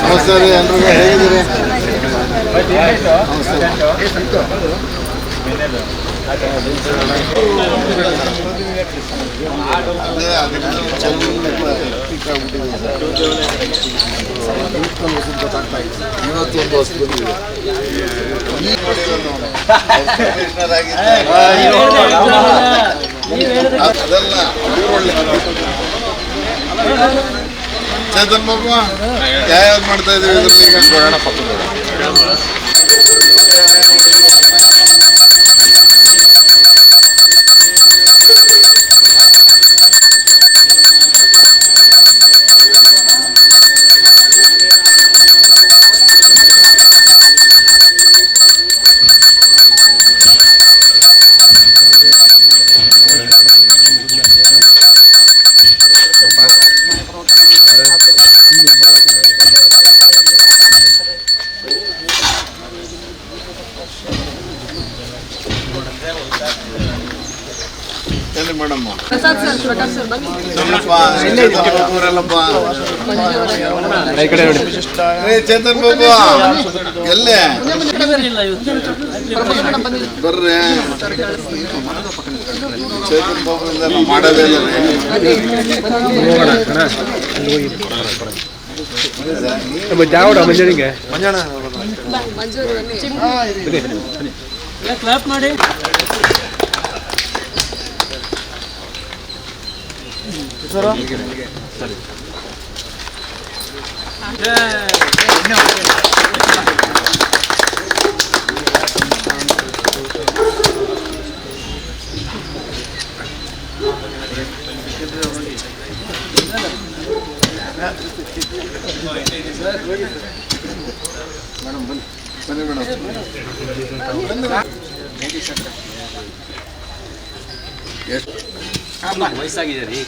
ನಮಸ್ತೆ ರೀ, ಎಲ್ರಿಗೂ ಹೇಗಿದ್ದೀರಿ? ಇವತ್ತೊಂದು ಹೊಸ ಬಂದಿದೆ. ಅದೆಲ್ಲ ಚೇತನ್ ಬಾಬು ಯಾವ್ಯಾವ್ದು ಮಾಡ್ತಾ ಇದೀವಿ ಇದರಲ್ಲಿ? ಈಗ ನೋಡೋಣ ಪಕ್ಕದ ಎಲ್ಲಿ ಮೇಡಮ್ ಚೇತನ್ ಬಾಬು ಎಲ್ಲೇ ಬರ್ರಿ. ಚೇತನ್ ಬಾಬು ಮಾಡೋದೇ ಇಲ್ಲ. ಕ್ಲಾಪ್ ಮಾಡಿ. ಬನ್ನಿ ಮೇಡಮ್. ವಯಸ್ಸಾಗಿದೆ ರೀ.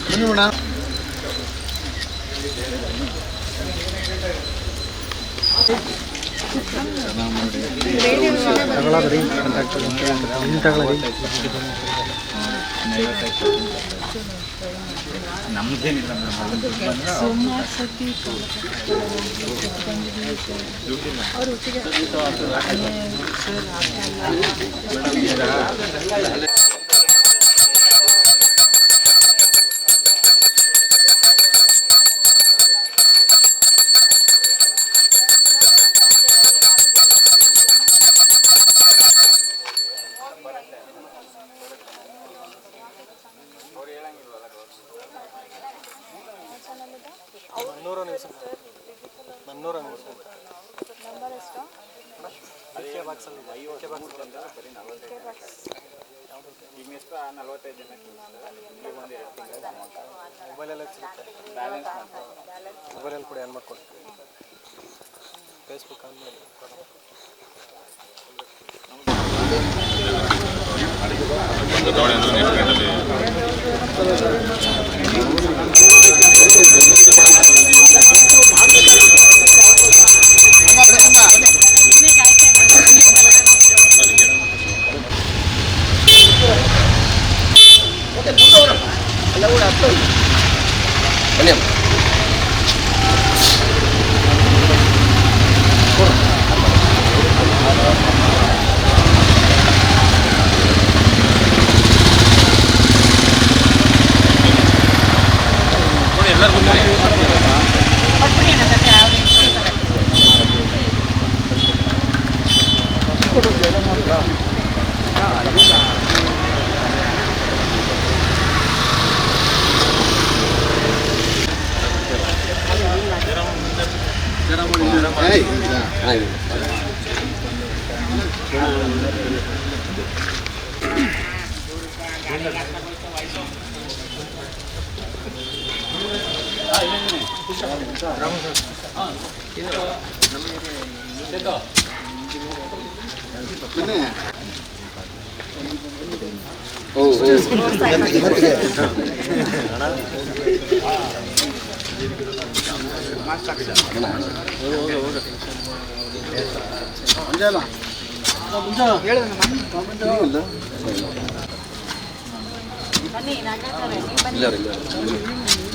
ಬನ್ನಿ ಮೇಡಮ್. ನಮ್ದೇನಿಲ್ಲ ಮೊಬೈಲಲ್ಲಿ ಸಿಗುತ್ತೆ. ಮೊಬೈಲಲ್ಲಿ ಕೂಡ ಏನು ಮಾಡ್ಕೊಡಿ. ಫೇಸ್ಬುಕ್ ಆನ್ ಮಾಡಿ.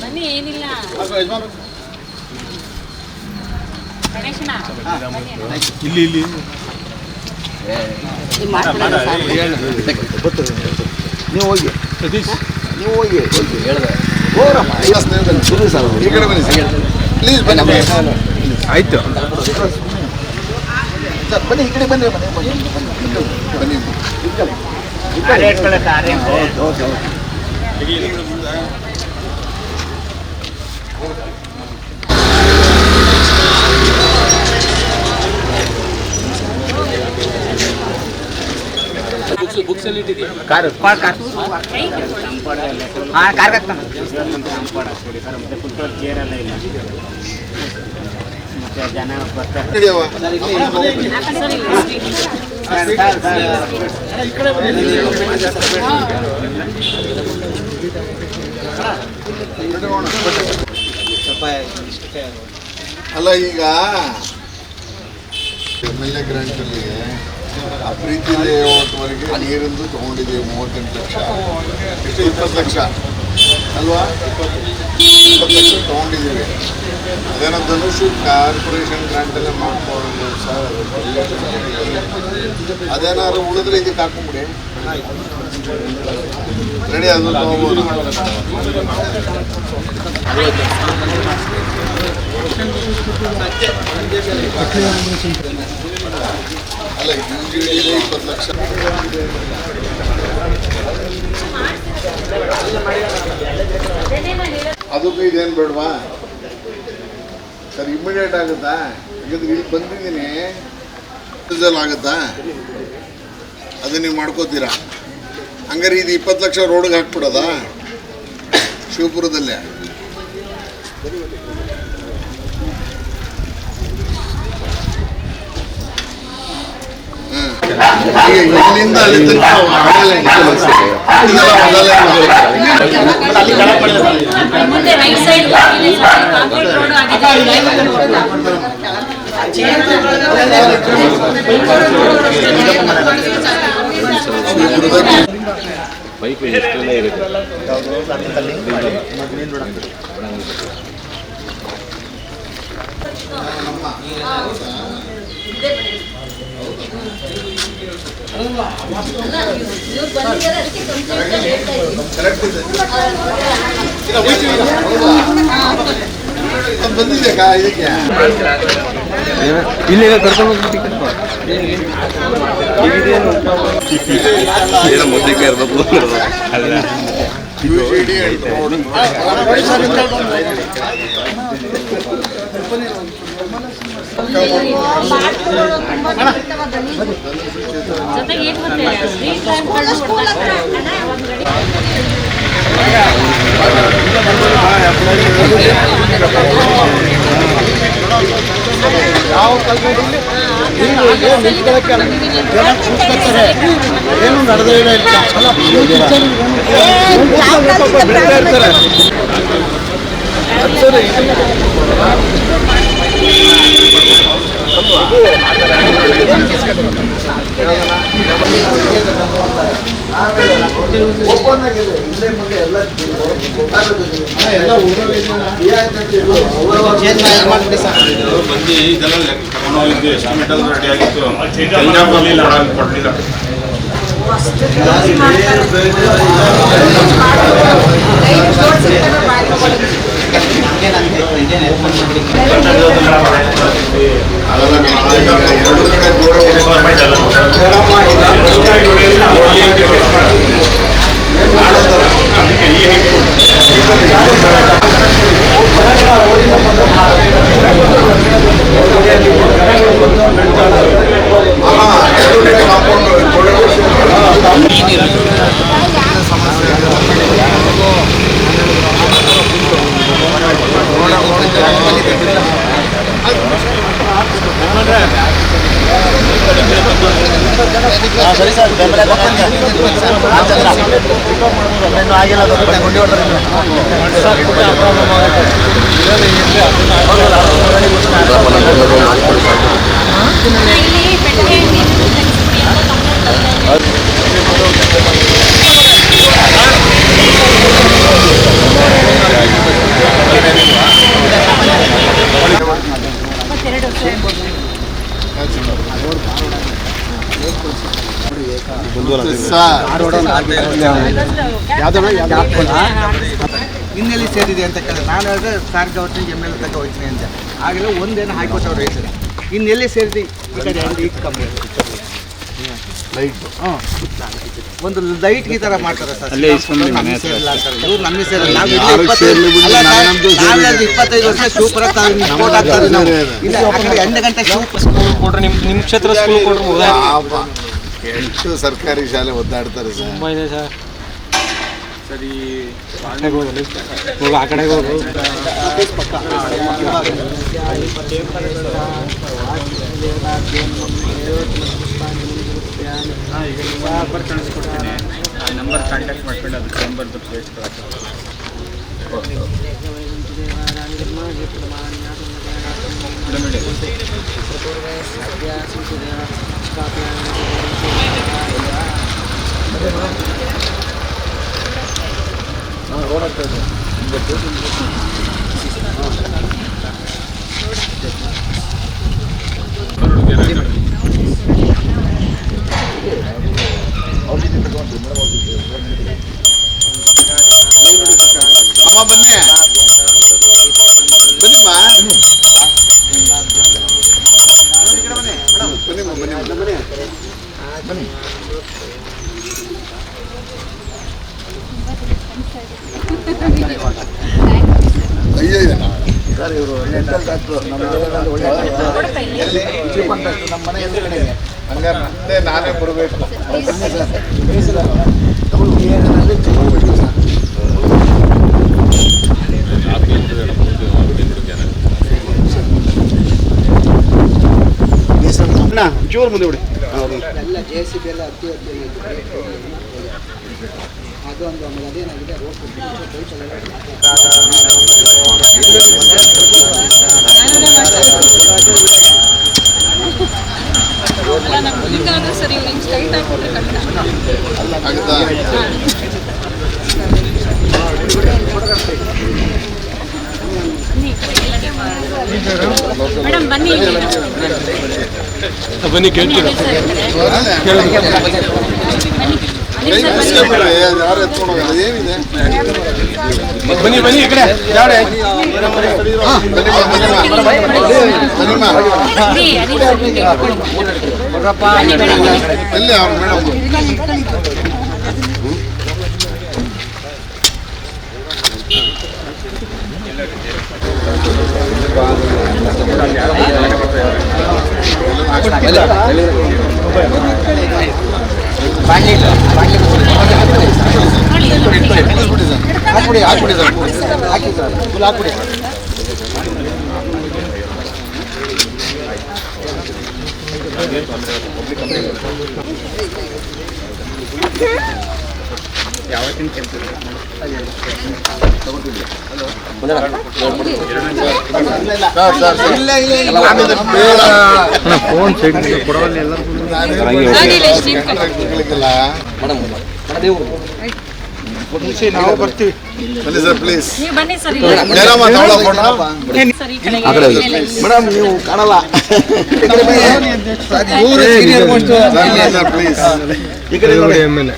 ಬನ್ನಿ ಏನಿಲ್ಲ ಗಣೇಶನ ಇಲ್ಲಿ ಇಲ್ಲಿ ನೀವು ಹೋಗಿ ಸತೀಶ್ ನೀವು ಹೋಗಿ ಹೇಳಿದೆ ಹೋರಮ್ಮ ಈ ಕಡೆ ಬನ್ನಿ ಪ್ಲೀಸ್ ಬನ್ನಿ ಆಯ್ತು ಸರ್ ಬನ್ನಿ ಈ ಕಡೆ ಬನ್ನಿ ಬನ್ನಿ ಬುಕ್ಸ್ ಅಲ್ಲಿ ಇಟ್ಟಿದ್ದೀವಿ ಕಾರ್ ಕಾರ್ ಕಾರ್ ಹಾಂ ಕಾರ್ ಹಾಕ್ತಾನೆ ಮತ್ತೆ ಕುಂತೋರ್ ಚೇರ್ ಎಲ್ಲ ಇಲ್ಲ ಮತ್ತೆ ಜನ ಬರ್ತಾರೆ ನಡೆಯವ ಅಲ್ಲ ಈಗ MLA ಗ್ರಾಂಟಲ್ಲಿ ಆ ಪ್ರೀತಿ ಲೇಔಟ್ವರೆಗೆ ನೀರಿಂದು ತೊಗೊಂಡಿದ್ದೀವಿ 38 ಲಕ್ಷ ಎಷ್ಟು 20 ಲಕ್ಷ ಅಲ್ವಾ 20 ಲಕ್ಷ ತೊಗೊಂಡಿದ್ದೀವಿ ಅದೇನೋ ಧನುಷು ಕಾರ್ಪೊರೇಷನ್ ಗ್ರಾಂಟಲ್ಲೇ ಮಾಡ್ಕೊಳ್ಳೋದು ಸರ್ ಅದೇನಾದ್ರು ಉಳಿದ್ರೆ ಇದಕ್ಕೆ ಹಾಕೊಂಬಿಡಿ ರೆಡಿ ಅದು ತೊಗೋಬೋದು ಅಲ್ಲ ಯೂಜಿಡಿ 20 ಲಕ್ಷ ಅದಕ್ಕೂ ಇದೇನು ಬೇಡವಾ ಸರ್ ಇಮಿಡಿಯೇಟ್ ಆಗುತ್ತಾ ಯಾಕಂದ್ರೆ ಇಲ್ಲಿ ಬಂದಿದ್ದೀನಿ ಆಗುತ್ತಾ ಅದು ನೀವು ಮಾಡ್ಕೋತೀರಾ ಹಂಗಾರೆ ಇದು 20 ಲಕ್ಷ ರೋಡ್ಗೆ ಹಾಕ್ಬಿಡೋದಾ ಶಿವಪುರದಲ್ಲೇ ಇಲ್ಲಿಂದ ಅಲ್ಲಿ ಮುಂದೆ ರೈಟ್ ಸೈಡ್ ಕಾಂಕ್ರೀಟ್ ರೋಡ್ ಆಗಿದೆ ಪೈಪ್ ಎಷ್ಟೆಲ್ಲ ಇರುತ್ತೆ ಬಂದಿದೆ ಇದಕ್ಕೆ ಇಲ್ಲಿ ಕರ್ಕೊಂಡು ಮೊದಲಿಗೆ ಇರಬೇಕು ಯೂಜಿಡಿ ಜೊತೆಗೆ ಏನು ಗೊತ್ತೇ ಸ್ಟ್ರೀಟ್ ಏನು ನಡೆದೇ ಓಪನ್ ಆಗಿದೆ ಇಲ್ಲೇ ಮುಂದೆ ಎಲ್ಲ ಬಂದು ಇದೆಲ್ಲ ತಗೊಂಡೋಗಿದ್ದು ಎಸ್ಟಿಮೇಟ್ ರೆಡಿ ಆಗಿತ್ತು ಕೊಡಲಿಲ್ಲ ಸರಿ ಸರ್ ಬೆಂಬಲ ಆಗಿಲ್ಲ ಇಲ್ಲಿ ಬೆಳಗ್ಗೆ ನೀರು ತೆಗಿಸ್ತೀವಿ ಅಂತ ಇನ್ನೆಲ್ಲಿ ಸೇರಿದೆ ಅಂತ ಕೇಳಿದ್ರೆ ನಾನು ಹೇಳಿದ್ರೆ ಸಾರಿಗೆ ಅವತ್ತಿನ ಎಮ್ ಎಲ್ ಎ ತಗ ಹೋಗ್ತೀನಿ ಅಂತ ಆಗಲೇ ಒಂದೇನು ಹಾಕಿಕೊಟ್ಟವ್ರು ರೈತರು ಇನ್ನೆಲ್ಲಿ ಸೇರಿದೆ ಈ ಕಡೆ ಲೈಟ್ ಕಮ್ಮಿ ಲೈಟ್ ಹಾಂ ಒಂದು ಲೈಟ್ ಈ ಥರ ಮಾಡ್ತಾರೆ ಸರ್ ನಮಗೆ ಸೇರಿಲ್ಲ ಅಂತಾರೆ ಇವ್ರು ನಮಗೆ ಸೇರಿಲ್ಲ ನಾವು ಇಲ್ಲಿ 25 ವರ್ಷ ಸೂಪರ್ ಸ್ಪೋರ್ಟ್ ಆಗ್ತಾರೆ ನಾವು ಇಲ್ಲಿ ಆ ಕಡೆ 8 ಗಂಟೆ ಸ್ಕೂಲ್ ಕೊಡ್ರಿ ನಿಮ್ಮ ಕ್ಷೇತ್ರ ಸ್ಕೂಲ್ ಕೊಡ್ರಿ ಎಷ್ಟು ಸರ್ಕಾರಿ ಶಾಲೆ ಒದ್ದಾಡ್ತಾರೆ ಸರ್ ತುಂಬ ಇದೆ ಸರ್ ಸರಿ ಹೋಗಿ ಆ ಕಡೆಗೆ ಹೋಗು ನಂಬರ್ ಕಳಿಸ್ಕೊಡ್ತೀನಿ ಆ ನಂಬರ್ ಕಾಂಟ್ಯಾಕ್ಟ್ ಮಾಡ್ಕೊಂಡು ಅದಕ್ಕೆ ನಂಬರ್ದು ಪ್ಲೇಸ್ ಅಮ್ಮ ಬನ್ನಿ ಬನ್ನಿಮ್ಮ ಬನ್ನಿ ಅಯ್ಯೋ ಸರ್ ಇವರು ಡೆಂಟಲ್ ಡಾಕ್ಟ್ರು ನಮ್ಮ ಮನೆ ಎದುರುಗಡೆಗೆ ಹಂಗಾರೆ ಮತ್ತೆ ನಾನೇ ಬರಬೇಕು ಜೋರು ಮುಂದೆ ಬಿಡಿ ಎಲ್ಲ ಜೆ ಸಿ ಬಿ ಎಲ್ಲ ಅತಿ ಅದೊಂದು ಆಮೇಲೆ ಅದೇನಾಗಿದೆ ರೋಡ್ ಹಿಂಗಾದ್ರೂ ಸರಿ ಹಿಂಗೆ ಸ್ಟ್ರೈಟ್ ಹಾಕ್ಬಿಟ್ರೆ ಮೇಡಮ್ ಬನ್ನಿ ಬನ್ನಿ ಕೇಳ್ತೀರಾ ಯಾರು ಎತ್ಕೊಂಡು ಹೋಗಲ್ಲ ಏನಿದೆ ಬನ್ನಿ ಬನ್ನಿ ಈ ಕಡೆ ಯಾವ್ಡೆ ಎಲ್ಲಿ ಅವ್ರು ಮೇಡಮ್ ಹಾಕ್ಬಿಡಿ ಹಾಕ್ಬಿಡಿ ಸರ್ ಹಾಕಿ ಸರ್ ಫುಲ್ ಹಾಕ್ಬಿಡಿ ಯಾವತ್ತಿನ ಕೆಲಸ ಫೋನ್ ಸೈಡ್ ಕೊಡವಲ್ಲ ನಾವು ಬರ್ತೀವಿ ಬನ್ನಿ ಸರ್ ಪ್ಲೀಸ್ ನೀವು ಬನ್ನಿ ಸರ್ ಮೇಡಮ್ ನೀವು ಕಾಣಲ್ಲ ಪ್ಲೀಸ್ ಈ ಕಡೆ ನೋಡಿ ಆಮೇಲೆ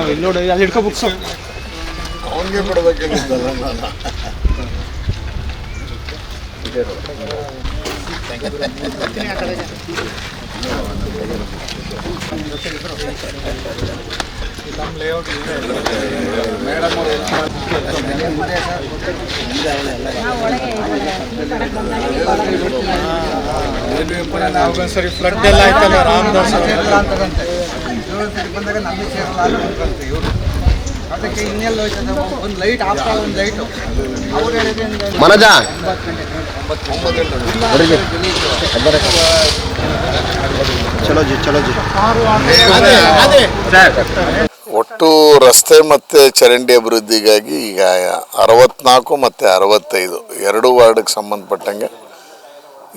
ಇಲ್ಲಿ ನೋಡಿ ಅಲ್ಲಿ ಹಿಡ್ಕೊ ಬುಕ್ಸ್ ಅವನಿಗೆ ಕೊಡಬೇಕಿದ್ದಲ್ಲ ಸರಿ ಫ್ಲಡ್ ಎಲ್ಲ ಆಯ್ತಲ್ಲ ರಾಮದಾಸ್ ಬಂದಾಗ ನಮಗೆ ಸೇರಲ್ಲ ಇವರು ಅದಕ್ಕೆ ಇನ್ನೆಲ್ಲ ಹೋಯ್ತದೆ ಒಂದು ಲೈಟ್ ಆಫ್ ಒಂದು ಲೈಟು ಅವ್ರು ಹೇಳಿದ್ರೆ ಮನೋಜ ಒಟ್ಟು ರಸ್ತೆ ಮತ್ತು ಚರಂಡಿ ಅಭಿವೃದ್ಧಿಗಾಗಿ ಈಗ 64 ಮತ್ತು 65 ಎರಡೂ ವಾರ್ಡ್ಗೆ ಸಂಬಂಧಪಟ್ಟಂಗೆ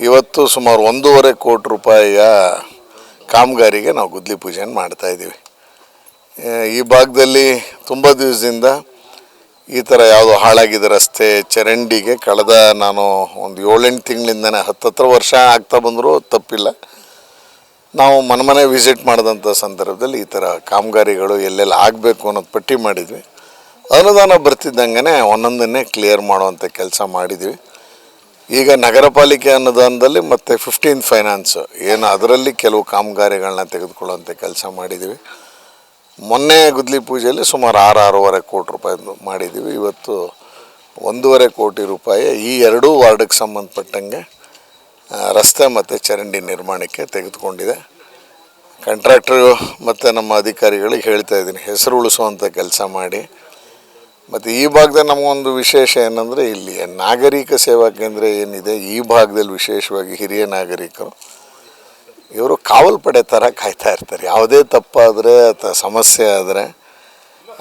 ಇವತ್ತು ಸುಮಾರು 1.5 ಕೋಟಿ ರೂಪಾಯಿಯ ಕಾಮಗಾರಿಗೆ ನಾವು ಗುದ್ಲಿ ಪೂಜೆಯನ್ನು ಮಾಡ್ತಾಯಿದ್ದೀವಿ. ಈ ಭಾಗದಲ್ಲಿ ತುಂಬ ದಿವಸದಿಂದ ಈ ಥರ ಯಾವುದೋ ಹಾಳಾಗಿದ್ದ ರಸ್ತೆ ಚರಂಡಿಗೆ ಕಳೆದ ನಾನು ಒಂದು 7-8 ತಿಂಗಳಿಂದನೇ 10 ವರ್ಷ ಆಗ್ತಾ ಬಂದರೂ ತಪ್ಪಿಲ್ಲ. ನಾವು ಮನೆ ವಿಸಿಟ್ ಮಾಡಿದಂಥ ಸಂದರ್ಭದಲ್ಲಿ ಈ ಥರ ಕಾಮಗಾರಿಗಳು ಎಲ್ಲೆಲ್ಲಿ ಆಗಬೇಕು ಅನ್ನೋದು ಪಟ್ಟಿ ಮಾಡಿದ್ವಿ. ಅನುದಾನ ಬರ್ತಿದ್ದಂಗೆ ಒಂದೊಂದನ್ನೇ ಕ್ಲಿಯರ್ ಮಾಡುವಂಥ ಕೆಲಸ ಮಾಡಿದ್ವಿ. ಈಗ ನಗರ ಪಾಲಿಕೆ ಅನುದಾನದಲ್ಲಿ ಮತ್ತು 15th ಫೈನಾನ್ಸು ಏನು ಅದರಲ್ಲಿ ಕೆಲವು ಕಾಮಗಾರಿಗಳನ್ನ ತೆಗೆದುಕೊಳ್ಳುವಂಥ ಕೆಲಸ ಮಾಡಿದ್ದೀವಿ. ಮೊನ್ನೆ ಗುದ್ಲಿ ಪೂಜೆಯಲ್ಲಿ ಸುಮಾರು 6-6.5 ಕೋಟಿ ರೂಪಾಯಿ ಮಾಡಿದ್ದೀವಿ. ಇವತ್ತು 1.5 ಕೋಟಿ ರೂಪಾಯಿ ಈ ಎರಡೂ ವಾರ್ಡ್ಗೆ ಸಂಬಂಧಪಟ್ಟಂಗೆ ರಸ್ತೆ ಮತ್ತು ಚರಂಡಿ ನಿರ್ಮಾಣಕ್ಕೆ ತೆಗೆದುಕೊಂಡಿದೆ. ಕಾಂಟ್ರಾಕ್ಟ್ರು ಮತ್ತು ನಮ್ಮ ಅಧಿಕಾರಿಗಳಿಗೆ ಹೇಳ್ತಾ ಇದ್ದೀನಿ, ಹೆಸರು ಉಳಿಸುವಂಥ ಕೆಲಸ ಮಾಡಿ. ಮತ್ತು ಈ ಭಾಗದಲ್ಲಿ ನಮಗೊಂದು ವಿಶೇಷ ಏನಂದರೆ ಇಲ್ಲಿ ನಾಗರಿಕ ಸೇವಾ ಕೇಂದ್ರ ಏನಿದೆ ಈ ಭಾಗದಲ್ಲಿ ವಿಶೇಷವಾಗಿ ಹಿರಿಯ ನಾಗರಿಕರು ಇವರು ಕಾವಲು ಪಡೆ ಥರ ಕಾಯ್ತಾ ಇರ್ತಾರೆ. ಯಾವುದೇ ತಪ್ಪಾದರೆ ಅಥವಾ ಸಮಸ್ಯೆ ಆದರೆ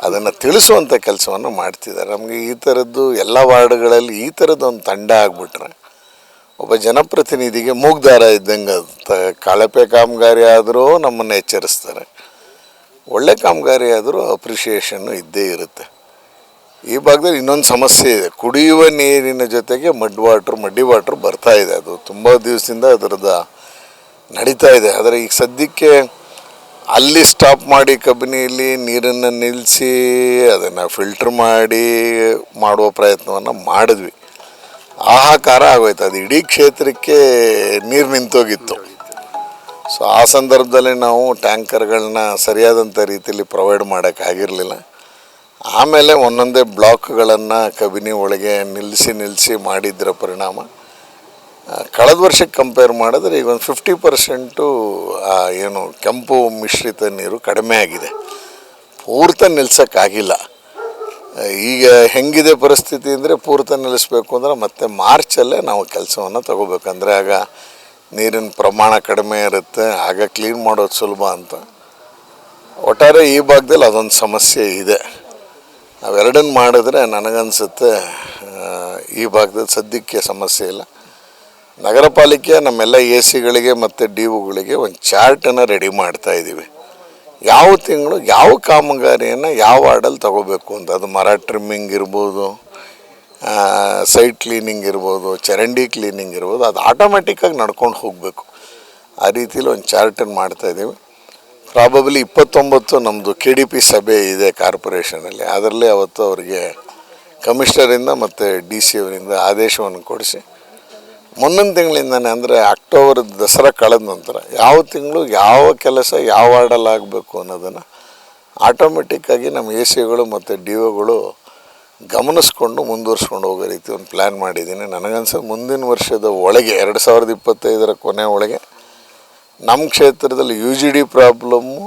ಅದನ್ನು ತಿಳಿಸುವಂಥ ಕೆಲಸವನ್ನು ಮಾಡ್ತಿದ್ದಾರೆ. ನಮಗೆ ಈ ಥರದ್ದು ಎಲ್ಲ ವಾರ್ಡ್ಗಳಲ್ಲಿ ಈ ಥರದ್ದು ಒಂದು ತಂಡ ಆಗಿಬಿಟ್ರೆ ಒಬ್ಬ ಜನಪ್ರತಿನಿಧಿಗೆ ಮೂಗ್ದಾರ ಇದ್ದಂಗೆ ಕಳಪೆ ಕಾಮಗಾರಿ ಆದರೂ ನಮ್ಮನ್ನು ಎಚ್ಚರಿಸ್ತಾರೆ, ಒಳ್ಳೆ ಕಾಮಗಾರಿ ಆದರೂ ಅಪ್ರಿಷಿಯೇಷನ್ನು ಇದ್ದೇ ಇರುತ್ತೆ. ಈ ಭಾಗದಲ್ಲಿ ಇನ್ನೊಂದು ಸಮಸ್ಯೆ ಇದೆ, ಕುಡಿಯುವ ನೀರಿನ ಜೊತೆಗೆ ಮಡ್ಡಿ ವಾಟ್ರ್ ಬರ್ತಾ ಇದೆ. ಅದು ತುಂಬ ದಿವಸದಿಂದ ಅದರದ್ದು ನಡೀತಾ ಇದೆ. ಆದರೆ ಈಗ ಸದ್ಯಕ್ಕೆ ಅಲ್ಲಿ ಸ್ಟಾಪ್ ಮಾಡಿ ಕಬಿನಿಯಲ್ಲಿ ನೀರನ್ನು ನಿಲ್ಲಿಸಿ ಅದನ್ನು ಫಿಲ್ಟ್ರ್ ಮಾಡಿ ಮಾಡುವ ಪ್ರಯತ್ನವನ್ನು ಮಾಡಿದ್ವಿ. ಹಾಹಾಕಾರ ಆಗೋಯ್ತು, ಅದು ಇಡೀ ಕ್ಷೇತ್ರಕ್ಕೆ ನೀರು ನಿಂತೋಗಿತ್ತು. ಸೊ ಆ ಸಂದರ್ಭದಲ್ಲಿ ನಾವು ಟ್ಯಾಂಕರ್ಗಳನ್ನ ಸರಿಯಾದಂಥ ರೀತಿಯಲ್ಲಿ ಪ್ರೊವೈಡ್ ಮಾಡೋಕ್ಕಾಗಿರಲಿಲ್ಲ. ಆಮೇಲೆ ಒಂದೊಂದೇ ಬ್ಲಾಕ್ಗಳನ್ನು ಕಬಿನಿ ಒಳಗೆ ನಿಲ್ಲಿಸಿ ಮಾಡಿದ್ದರ ಪರಿಣಾಮ ಕಳೆದ ವರ್ಷಕ್ಕೆ ಕಂಪೇರ್ ಮಾಡಿದ್ರೆ ಈಗ ಒಂದು 50% ಏನು ಕೆಂಪು ಮಿಶ್ರಿತ ನೀರು ಕಡಿಮೆ ಆಗಿದೆ. ಪೂರ್ತಿ ನಿಲ್ಸೋಕ್ಕಾಗಿಲ್ಲ. ಈಗ ಹೆಂಗಿದೆ ಪರಿಸ್ಥಿತಿ ಅಂದರೆ ಪೂರ್ತಿ ನಿಲ್ಲಿಸ್ಬೇಕು ಅಂದರೆ ಮತ್ತೆ ಮಾರ್ಚಲ್ಲೇ ನಾವು ಕೆಲಸವನ್ನು ತಗೋಬೇಕಂದ್ರೆ ಆಗ ನೀರಿನ ಪ್ರಮಾಣ ಕಡಿಮೆ ಇರುತ್ತೆ, ಆಗ ಕ್ಲೀನ್ ಮಾಡೋದು ಸುಲಭ ಅಂತ. ಒಟ್ಟಾರೆ ಈ ಭಾಗದಲ್ಲಿ ಅದೊಂದು ಸಮಸ್ಯೆ ಇದೆ. ಅವೆರಡನ್ನು ಮಾಡಿದ್ರೆ ನನಗನ್ಸುತ್ತೆ ಈ ಭಾಗದಲ್ಲಿ ಸದ್ಯಕ್ಕೆ ಸಮಸ್ಯೆ ಇಲ್ಲ. ನಗರ ಪಾಲಿಕೆ ನಮ್ಮೆಲ್ಲ AC ಮತ್ತು DOಗಳಿಗೆ ಒಂದು ಚಾರ್ಟನ್ನು ರೆಡಿ ಮಾಡ್ತಾಯಿದ್ದೀವಿ. ಯಾವ ತಿಂಗಳು ಯಾವ ಕಾಮಗಾರಿಯನ್ನು ಯಾವ ವಾರ್ಡಲ್ಲಿ ತಗೋಬೇಕು ಅಂತ. ಅದು ಮರ ಟ್ರಿಮ್ಮಿಂಗ್ ಇರ್ಬೋದು, ಸೈಟ್ ಕ್ಲೀನಿಂಗ್ ಇರ್ಬೋದು, ಚರಂಡಿ ಕ್ಲೀನಿಂಗ್ ಇರ್ಬೋದು, ಅದು ಆಟೋಮೆಟಿಕ್ಕಾಗಿ ನಡ್ಕೊಂಡು ಹೋಗಬೇಕು. ಆ ರೀತಿಲಿ ಒಂದು ಚಾರ್ಟನ್ನು ಮಾಡ್ತಾಯಿದ್ದೀವಿ. ಪ್ರಾಬಬ್ಲಿ 29 ನಮ್ಮದು KDP ಸಭೆ ಇದೆ ಕಾರ್ಪೊರೇಷನಲ್ಲಿ. ಅದರಲ್ಲೇ ಅವತ್ತು ಅವರಿಗೆ ಕಮಿಷನರಿಂದ ಮತ್ತು DC ಅವರಿಂದ ಆದೇಶವನ್ನು ಕೊಡಿಸಿ ಮುಂದಿನ ತಿಂಗಳಿಂದನೇ ಅಂದರೆ ಅಕ್ಟೋಬರ್ ದಸರಾ ಕಳೆದ ನಂತರ ಯಾವ ತಿಂಗಳು ಯಾವ ಕೆಲಸ ಯಾವ ವಾರ್ಡಲ್ಲಿ ಆಗಬೇಕು ಅನ್ನೋದನ್ನು ಆಟೋಮೆಟಿಕ್ಕಾಗಿ ನಮ್ಮ AC ಮತ್ತು DOಗಳು ಗಮನಿಸ್ಕೊಂಡು ಮುಂದುವರ್ಸ್ಕೊಂಡು ಹೋಗೋ ರೀತಿ ಒಂದು ಪ್ಲ್ಯಾನ್ ಮಾಡಿದ್ದೀನಿ. ನನಗನ್ಸೋದು ಮುಂದಿನ ವರ್ಷದ ಒಳಗೆ 2025 ಕೊನೆ ಒಳಗೆ ನಮ್ಮ ಕ್ಷೇತ್ರದಲ್ಲಿ UGD ಪ್ರಾಬ್ಲಮ್ಮು,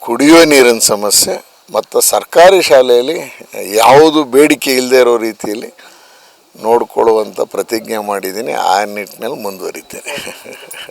ಕುಡಿಯುವ ನೀರಿನ ಸಮಸ್ಯೆ ಮತ್ತು ಸರ್ಕಾರಿ ಶಾಲೆಯಲ್ಲಿ ಯಾವುದು ಬೇಡಿಕೆ ಇಲ್ಲದೆ ಇರೋ ರೀತಿಯಲ್ಲಿ ನೋಡಿಕೊಳ್ಳುವಂಥ ಪ್ರತಿಜ್ಞೆ ಮಾಡಿದ್ದೀನಿ. ಆ ನಿಟ್ಟಿನಲ್ಲಿ ಮುಂದುವರಿತೇನೆ.